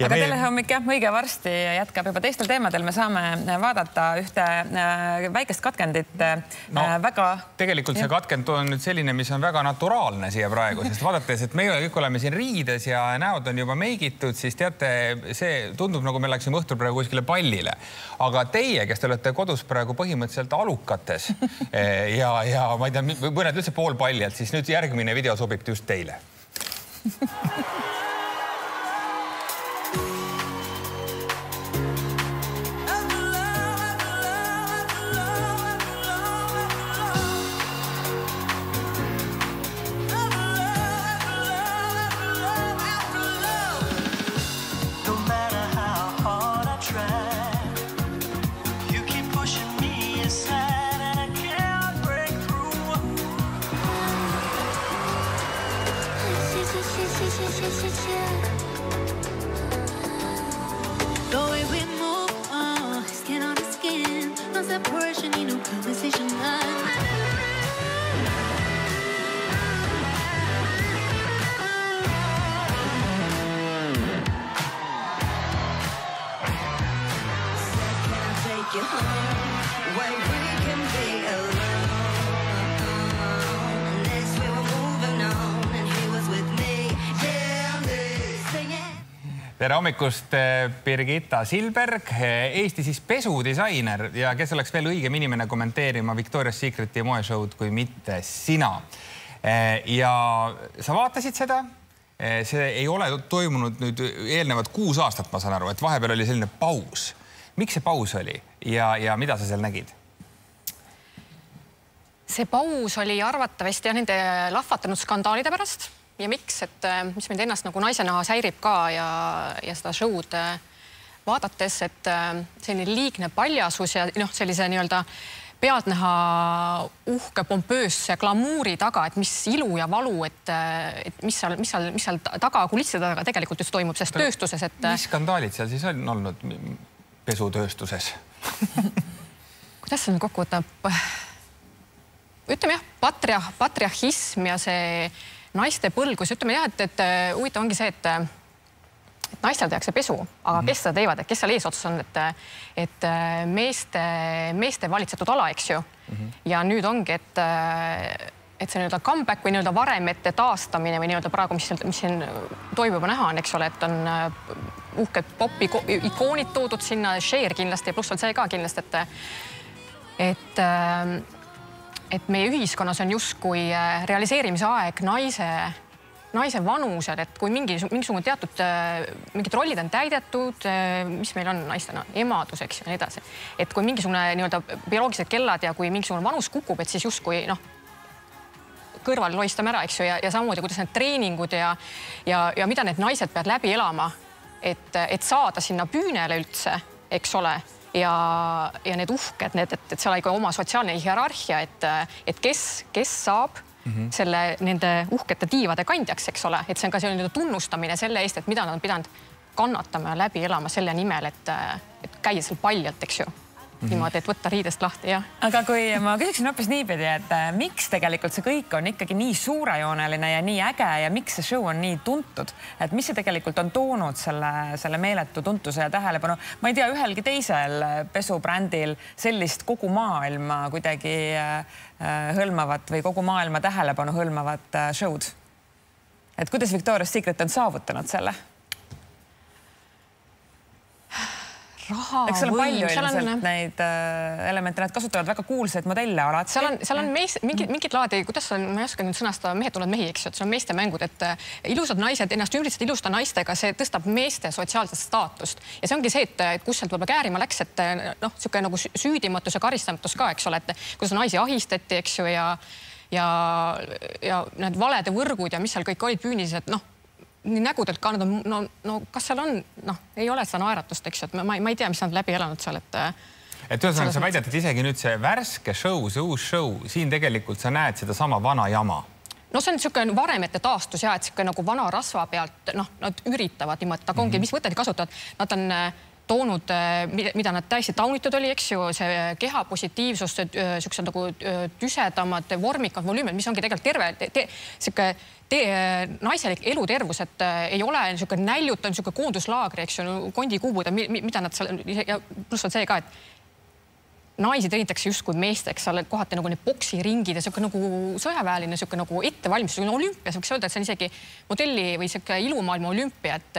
Aga telehommik jah, õige varsti jätkab juba teistel teemadel. Me saame vaadata ühte väikest katkendit väga... Tegelikult see katkend on nüüd selline, mis on väga naturaalne siia praegu, sest vaadates, et meie kõik oleme siin riides ja näod on juba meigitud, siis teate, see tundub nagu me läksime õhtul praegu kuskile pallile. Aga teie, kes te olete kodus praegu põhimõtteliselt alukates ja ma ei tea, mõned üldse pool pallialt, siis nüüd järgmine video sobib just teile. Tere hommikust, Birgitta Silberg, Eesti siis pesudisainer ja kes oleks veel õigem inimene kommenteerima Victoria's Secreti moeshow'd kui mitte sina. Ja sa vaatasid seda, see ei ole toimunud nüüd eelnevad 6 aastat, ma saan aru, et vahepeal oli selline paus. Miks see paus oli ja mida sa seal nägid? See paus oli arvatavasti nende lahvatanud skandaalide pärast. Ja miks, et mis mind ennast nagu naisena häirib ka ja seda show'd vaadates, et selline liigne paljasus ja sellise nii-öelda pealtnäha uhke pompöösse glamuuri taga, et mis ilu ja valu, et mis seal taga kulisside taga tegelikult just toimub, sest tööstuses, et... Mis skandaalid seal siis on olnud pesutööstuses? Kuidas see kokku võtab? Ütleme jah, patriarhism ja see naiste põlgus, ütleme jah, et huvitav ongi see, et naistel tehakse pesu, aga kes seda teevad, et kes seal eesotsas on, et meeste valitsetud ala, eks ju. Ja nüüd ongi, et see nii-öelda comeback või nii-öelda varemete taastamine või nii-öelda praegu, mis siin toimub näha on, eks ole, et on uhked pop-ikoonid toodud sinna, Cher kindlasti ja pluss on see ka kindlasti, et meie ühiskonnas on justkui realiseerimise aeg naise vanusel, et kui mingisugune teatud mingid rollid on täidetud, mis meil on naistena, emadus, eks ja nii edasi. Et kui mingisugune nii-öelda bioloogilised kellad ja kui mingisugune vanus kukub, et siis justkui kõrval loistame ära, eks ju, ja samamoodi, kuidas need treeningud ja mida need naised peavad läbi elama, et saada sinna püünele üldse, eks ole, ja need uhked, et seal on oma sotsiaalne hierarhia, et kes saab nende uhkete tiivade kandjaks, eks ole, et see on ka selline tunnustamine selle eest, et mida nad on pidanud kannatama ja läbi elama selle nimel, et käia seal paljalt, eks ju. Niimoodi, et võtta riidest lahti, jah. Aga kui ma küsiksin hoopis niipidi, et miks tegelikult see kõik on ikkagi nii suurejooneline ja nii äge ja miks see show on nii tuntud? Et mis see tegelikult on toonud selle meeletu tuntuse ja tähelepanu? Ma ei tea, ühelgi teisel pesubrändil sellist kogu maailma kuidagi hõlmavat või kogu maailma tähelepanu hõlmavat show'd. Et kuidas Victoria's Secret on saavutanud selle? Eks seal on palju ilmselt neid elemente, nad kasutavad väga kuulsaid modelle alati. Seal on mingid laadi, kuidas on, ma ei oska nüüd sõnastada, mehed tulevad mehi, eks ju, et see on meeste mängud, et ilusad naised, ennast ümbritsed ilusta naistega, see tõstab meeste sotsiaalset staatust. Ja see ongi see, et kus sealt võib-olla käärima läks, et siuke nagu süüdimatus ja karistamatus ka, eks ole, et kuidas naisi ahistati, eks ju, ja need valede võrgud ja mis seal kõik olid püünis, et nii nägudelt ka nad on, kas seal on, ei ole seda naeratust, eks ju, et ma ei tea, mis nad läbi elanud seal, et ühesõnaga sa väidad, et isegi nüüd see värske show, see uus show, siin tegelikult sa näed seda sama vana jama. No see on niisugune varemete taastus ja et niisugune nagu vana rasva pealt, nad üritavad niimoodi, aga ongi, mis võtted kasutavad, nad on toonud, mida nad täiesti taunitud oli, eks ju, see keha positiivsus, siuksed nagu tüsedamad, vormikad volüümed, mis ongi tegelikult terve, sihuke naiselik elutervus, et ei ole niisugune näljutav, niisugune koonduslaagri, eks ju, kondikuubud, mida nad seal, ja pluss on see ka, et naisi tõritakse justkui meesteks, kohati nagu need boksiringid ja siuke nagu sõjaväeline, siuke nagu ettevalmistus, olümpias võiks öelda, et see on isegi modelli või siuke ilumaailma olümpia, et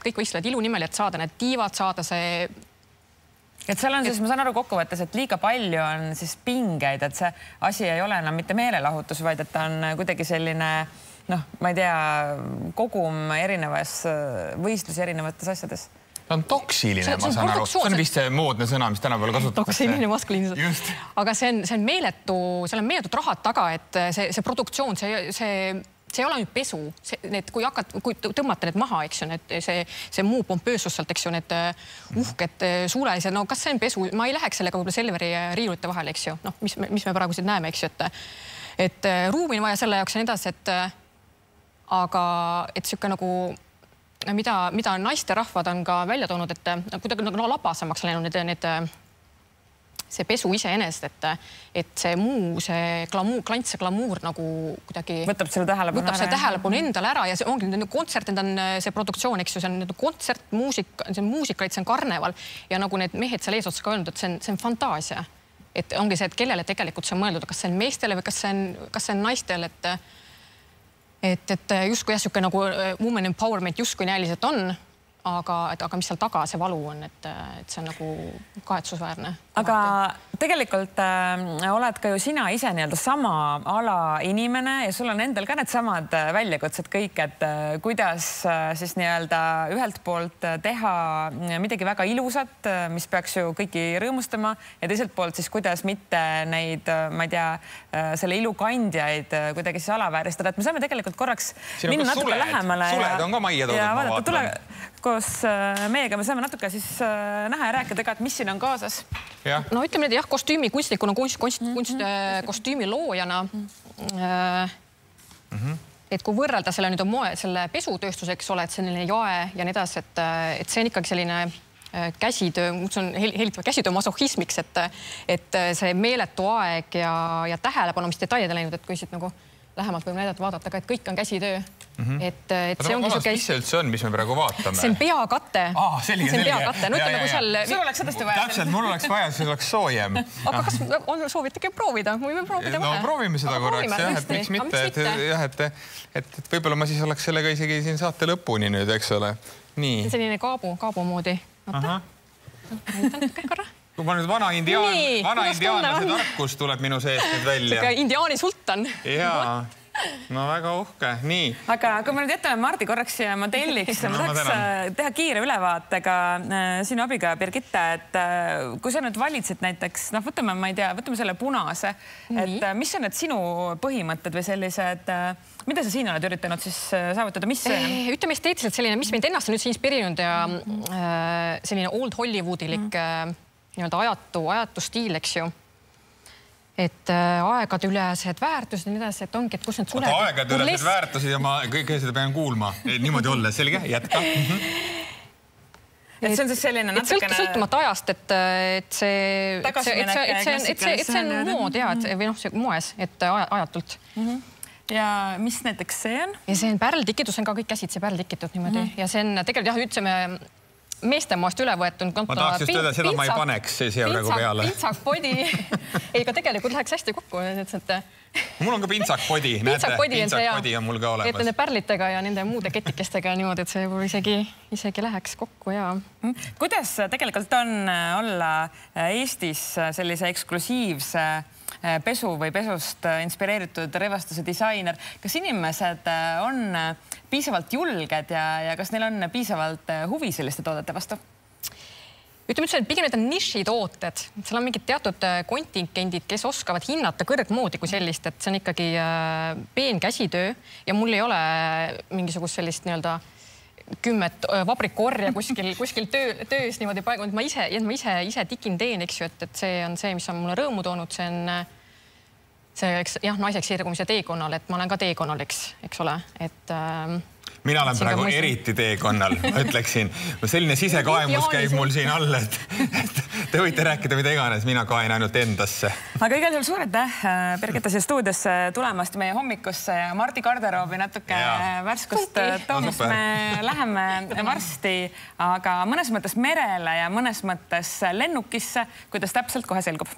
kõik võistlevad ilu nimel, et saada need tiivad, saada see. Et seal on siis, ma saan aru kokkuvõttes, et liiga palju on siis pingeid, et see asi ei ole enam mitte meelelahutus, vaid et ta on kuidagi selline, noh, ma ei tea, kogum erinevas võistlus erinevates asjades. Ta on toksiline, ma saan aru. See on vist see moodne sõna, mis tänapäeval kasutatakse. Toksiline maskuliinsus. Aga see on meeletu, seal on meeletut rahad taga, et see produktsioon, see ei ole nüüd pesu. Kui tõmmata need maha, eks ju, see muu pompöösus sealt, eks ju, need uhked suulelised, no kas see on pesu? Ma ei läheks sellega võib-olla Selveri riiulite vahel, eks ju. Noh, mis me praegu siin näeme, eks ju, et ruumi on vaja selle jaoks ja nii edasi, aga et siuke nagu mida naisterahvad on ka välja toonud, et kuidagi nagu labasemaks läinud see pesu iseenesest, et see muu, see klants ja glamuur nagu kuidagi võtab selle tähelepanu endale ära ja see ongi kontsert, need on see produktsioon, eks ju, see on kontsert, muusikaid, see on karneval ja nagu need mehed seal eesotsa ka öelnud, et see on fantaasia. Et ongi see, et kellele tegelikult see on mõeldud, kas see on meestele või kas see on naistel, et justkui jah, siuke nagu women empowerment justkui näiliselt on, aga mis seal taga see valu on, et see on nagu kahetsusväärne. Aga tegelikult oled ka ju sina ise nii-öelda sama ala inimene ja sul on endal ka need samad väljakutsed kõik, et kuidas siis nii-öelda ühelt poolt teha midagi väga ilusat, mis peaks ju kõiki rõõmustama ja teiselt poolt siis kuidas mitte neid, ma ei tea, selle ilu kandjaid kuidagi siis alavääristada, et me saame tegelikult korraks minna natuke lähemale. Suled on ka majja toodud, ma vaatan. Koos meiega me saame natuke siis näha ja rääkida ka, et mis siin on kaasas. No ütleme nüüd jah, kostüümi kunstnikuna, kostüümi loojana. Et kui võrrelda selle nüüd selle pesutööstuseks ole, et selline jae ja nii edasi, et see on ikkagi selline käsitöö, see on helitava käsitöö masohhismiks, et see meeletu aeg ja tähelepanu, mis detailid on läinud, et kui siit nagu lähemalt võime näidata, vaadata ka, et kõik on käsitöö. Et see ongi mis see üldse on, mis me praegu vaatame? See on peakatte. Selge. See on peakatte. No ütleme, kui seal... Sul oleks sedasti vaja. Täpselt, mul oleks vaja, siis oleks soojem. Aga kas soovitagi proovida? Võime proovida vahe. No proovime seda korraks, jah, et miks mitte. Et võibolla ma siis oleks sellega isegi siin saate lõpuni nüüd, eks ole. Nii. Selline kaabu moodi. Korra. Kui ma nüüd vana indiaanlase tarkus tuleb minu seest nüüd välja. Indiaani sultan. Jaa. No väga uhke, nii. Aga kui me nüüd jätame Mardi korraks ja modelliks, ma tahaks teha kiire ülevaatega sinu abiga, Birgitta, et kui sa nüüd valitsid näiteks, võtame, ma ei tea, võtame selle punase, et mis on need sinu põhimõtted või sellised, mida sa siin oled üritanud siis saavutada, mis see on? Ütleme esteetiliselt selline, mis mind ennast on nüüd siin inspireerinud ja selline old Hollywoodilik nii-öelda ajatu stiil, eks ju. Et aegade ülesed väärtused ja nii edasi, et ongi, et kus need suled... Aegade ülesed väärtused ja ma kõike seda pean kuulma. Niimoodi olla, selge, jätka. Et see on siis selline natukene... Sõltumata ajast, et see on mood, või noh, moes, et ajatult. Ja mis näiteks see on? Ja see on pärltikitud, see on ka kõik käsid, see pärltikitud niimoodi. Ja see on tegelikult jah, ütleme... meeste maast üle võetud. Ma tahaks just öelda, seda ma ei paneks siia praegu peale. Pintsakpodi. Ei, ka tegelikult läheks hästi kokku. Mul on ka pintsakpodi. Pintsakpodi on mul ka olemas. Et nende pärlitega ja nende muude ketikestega niimoodi, et see isegi läheks kokku. Kuidas tegelikult on olla Eestis sellise eksklusiivse pesu või pesust inspireeritud rõivastuse disainer? Kas inimesed on piisavalt julged ja kas neil on piisavalt huvi selliste toodete vastu? Ütleme, et pigem need on nišitooted. Seal on mingid teatud kontingendid, kes oskavad hinnata kõrgmoodi kui sellist, et see on ikkagi peen käsitöö ja mul ei ole mingisugust sellist nii-öelda 10 vabrikorja kuskil töös niimoodi paigunud. Ma ise tikin teen, eks ju, et see on see, mis on mulle rõõmu toonud. See on see, jah, naiseks sirgumise teekonnal, et ma olen ka teekonnal, eks ole. mina olen praegu eriti teekonnal, ma ütleksin. Selline sisekaemus käib mul siin all, et te võite rääkida mida iganes, mina kaen ainult endasse. Aga igal juhul suur aitäh Birgitta siia stuudiosse tulemast meie hommikusse ja Mardi garderoobi natuke värskust toomast. Me läheme varsti, aga mõnes mõttes merele ja mõnes mõttes lennukisse, kuidas täpselt kohe selgub.